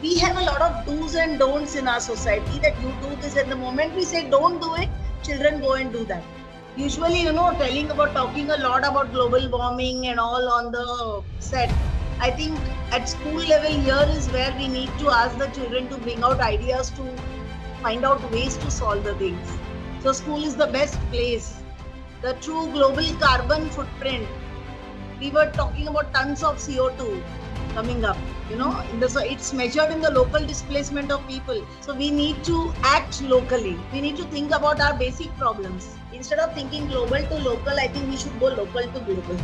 we have a lot of do's and don'ts in our society that you do this, and the moment we say don't do it, children go and do that. Usually, talking a lot about global warming and all on the set. I think at school level here is where we need to ask the children to bring out ideas to find out ways to solve the things. So school is the best place. The true global carbon footprint. We were talking about tons of CO2 coming up, it's measured in the local displacement of people. So we need to act locally. We need to think about our basic problems. Instead of thinking global to local, I think we should go local to global.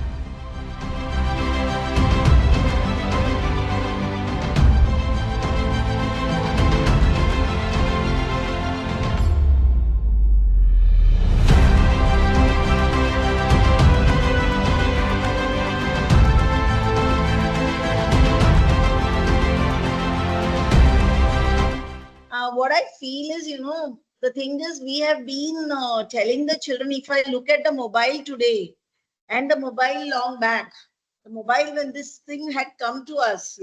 What I feel is, the thing is, we have been telling the children, if I look at the mobile today and the mobile long back, the mobile when this thing had come to us,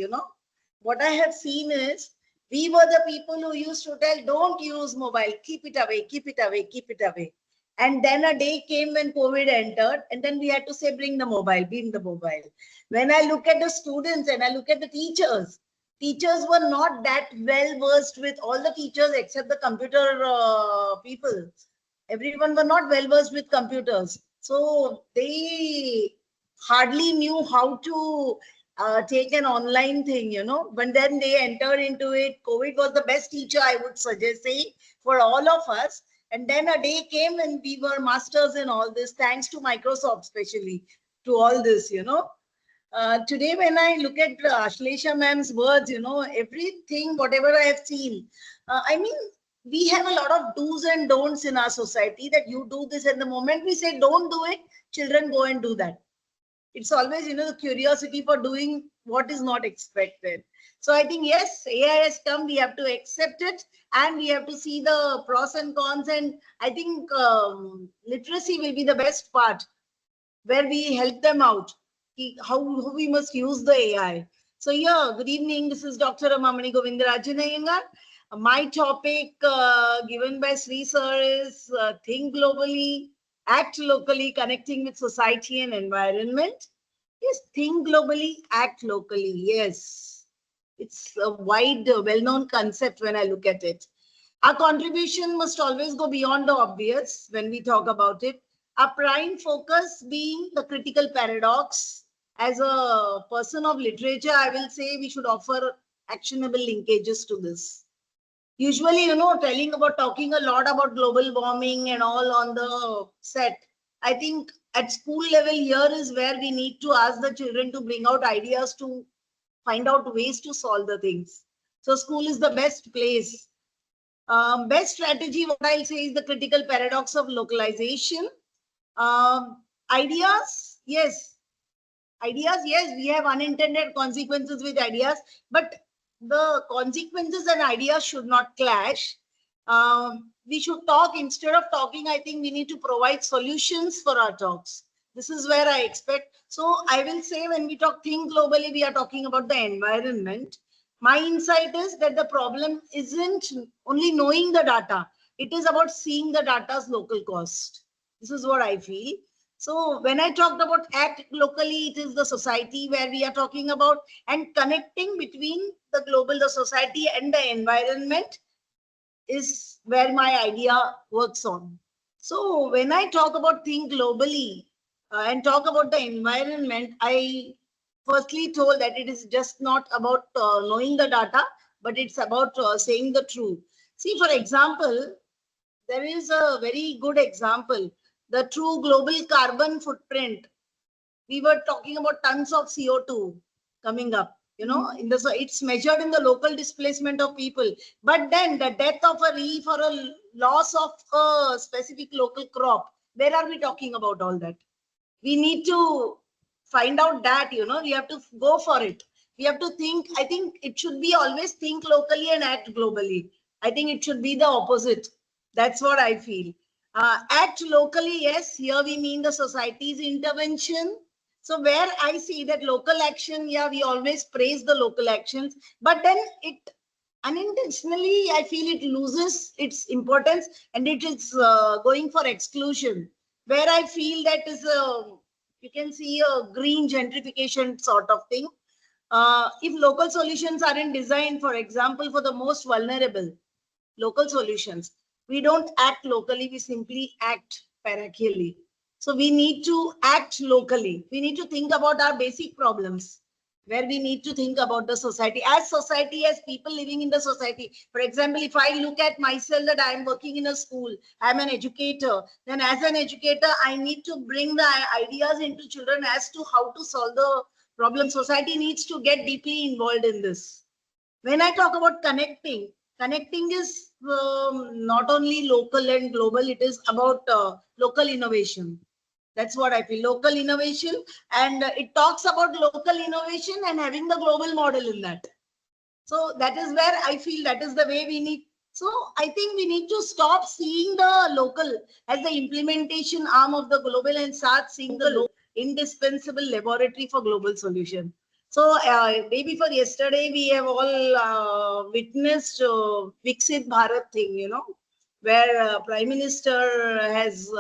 what I have seen is, we were the people who used to tell, don't use mobile, keep it away, keep it away, keep it away. And then a day came when COVID entered, and then we had to say, bring the mobile, bring the mobile. When I look at the students and I look at the teachers were not that well versed with all the teachers except the computer people. Everyone were not well versed with computers. So they hardly knew how to take an online thing, But then they entered into it. COVID was the best teacher, I would suggest, say, for all of us. And then a day came and we were masters in all this, thanks to Microsoft, especially to all this, Today, when I look at Ashlesha ma'am's words, everything, whatever I have seen, we have a lot of do's and don'ts in our society that you do this, and the moment we say don't do it, children go and do that. It's always, the curiosity for doing what is not expected. So I think, yes, AI has come, we have to accept it, and we have to see the pros and cons. And I think literacy will be the best part, where we help them out, how we must use the AI. So good evening. This is Dr. Ramamani Iyengar. My topic given by Sri Sir is think globally, act locally, connecting with society and environment. Yes, think globally, act locally. Yes, it's a wide, well-known concept when I look at it. Our contribution must always go beyond the obvious when we talk about it. Our prime focus being the critical paradox. As a person of literature, I will say we should offer actionable linkages to this. Usually, talking a lot about global warming and all on the set. I think at school level here is where we need to ask the children to bring out ideas to find out ways to solve the things. So school is the best place. Best strategy, what I'll say, is the critical paradox of localization. Ideas, yes, we have unintended consequences with ideas, but the consequences and ideas should not clash. We should talk. Instead of talking, I think we need to provide solutions for our talks. This is where I expect. So I will say, when we talk think globally, we are talking about the environment. My insight is that the problem isn't only knowing the data. It is about seeing the data's local cost. This is what I feel. So when I talked about act locally, it is the society where we are talking about, and connecting between the global, the society and the environment is where my idea works on. So when I talk about think globally and talk about the environment, I firstly told that it is just not about knowing the data, but it's about saying the truth. See, for example, there is a very good example. The true global carbon footprint. We were talking about tons of CO2 coming up, it's measured in the local displacement of people. But then the death of a reef or a loss of a specific local crop, where are we talking about all that? We need to find out that, we have to go for it. We have to think. I think it should be always think locally and act globally. I think it should be the opposite. That's what I feel. Act locally, yes, here we mean the society's intervention. So where I see that local action, yeah, we always praise the local actions, but then it unintentionally, I feel it loses its importance and it is going for exclusion. Where I feel that is you can see a green gentrification sort of thing. If local solutions aren't designed, for example, for the most vulnerable, local solutions, we don't act locally, we simply act parochially. So we need to act locally. We need to think about our basic problems, where we need to think about the society, as people living in the society. For example, if I look at myself that I am working in a school, I am an educator, then as an educator, I need to bring the ideas into children as to how to solve the problem. Society needs to get deeply involved in this. When I talk about connecting is not only local and global, it is about local innovation. That's what I feel, local innovation. And it talks about local innovation and having the global model in that. So that is where I feel that is the way we need. So I think we need to stop seeing the local as the implementation arm of the global and start seeing the local indispensable laboratory for global solution. So day before yesterday, we have all witnessed Viksit Bharat thing, where Prime Minister has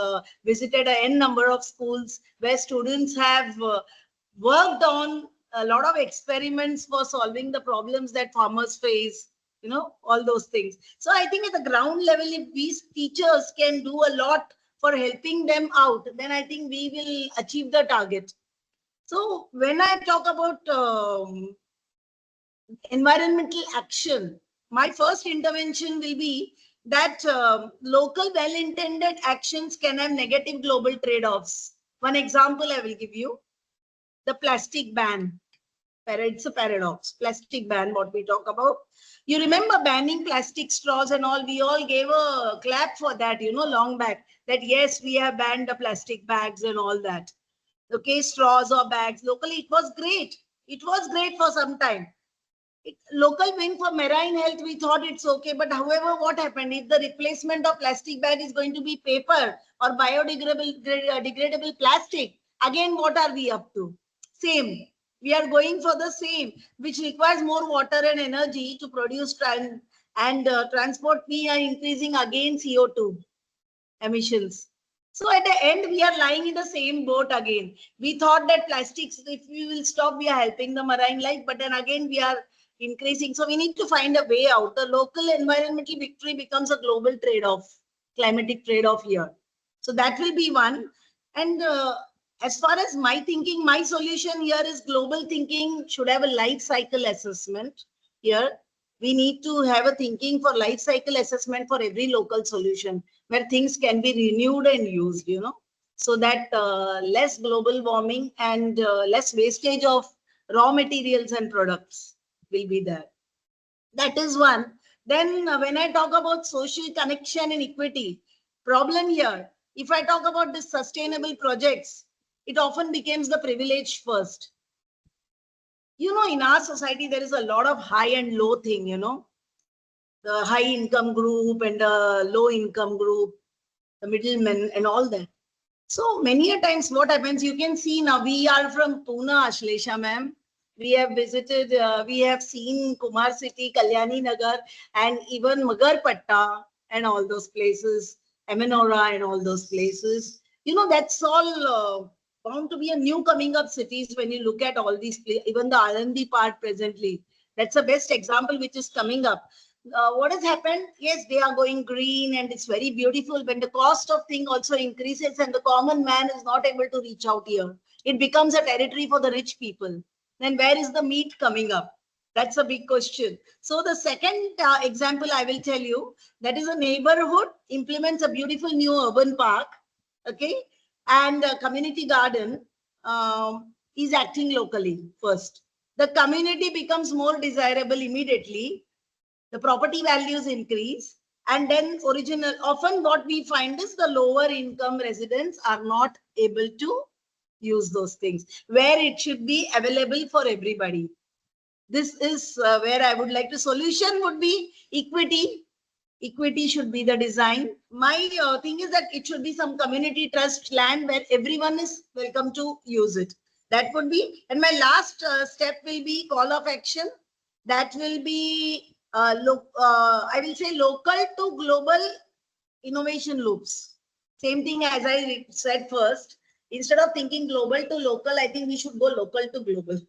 visited a n number of schools where students have worked on a lot of experiments for solving the problems that farmers face, all those things. So I think at the ground level, if these teachers can do a lot for helping them out, then I think we will achieve the target. So when I talk about environmental action, my first intervention will be that local well-intended actions can have negative global trade-offs. One example I will give you, the plastic ban. It's a paradox. Plastic ban, what we talk about. You remember banning plastic straws and all, we all gave a clap for that, long back, that yes, we have banned the plastic bags and all that. Okay, straws or bags. Locally, it was great. It was great for some time. Local wing for marine health, we thought it's okay. But however, what happened? If the replacement of plastic bag is going to be paper or biodegradable plastic, again, what are we up to? Same. We are going for the same, which requires more water and energy to produce and transport. We are increasing again CO2 emissions. So at the end, we are lying in the same boat again. We thought that plastics, if we will stop, we are helping the marine life, but then again, we are increasing. So we need to find a way out. The local environmental victory becomes a global trade-off, climatic trade-off here. So that will be one. And as far as my thinking, my solution here is global thinking should have a life cycle assessment here. We need to have a thinking for life cycle assessment for every local solution where things can be renewed and used, so that less global warming and less wastage of raw materials and products will be there. That is one. Then when I talk about social connection and equity, problem here, if I talk about the sustainable projects, it often becomes the privilege first. In our society, there is a lot of high and low thing, the high income group and the low income group, the middlemen and all that. So many a times what happens, you can see now, we are from Pune, Ashlesha ma'am. We have visited, we have seen Kumar City, Kalyani Nagar, and even Magarpatta and all those places, Emanora and all those places. That's all bound to be a new coming up cities when you look at all these places, even the Alandi part presently. That's the best example which is coming up. What has happened? Yes, they are going green and it's very beautiful. When the cost of thing also increases and the common man is not able to reach out here, it becomes a territory for the rich people. Then where is the meat coming up? That's a big question. So the second example I will tell you, that is a neighborhood implements a beautiful new urban park, okay, and a community garden is acting locally first. The community becomes more desirable immediately. The property values increase, and then often what we find is the lower income residents are not able to use those things where it should be available for everybody. This is where I would like to, solution would be equity should be the design. My thing is that it should be some community trust land where everyone is welcome to use it. That would be, and my last step will be call of action. That will be I will say local to global innovation loops. Same thing as I said first. Instead of thinking global to local, I think we should go local to global.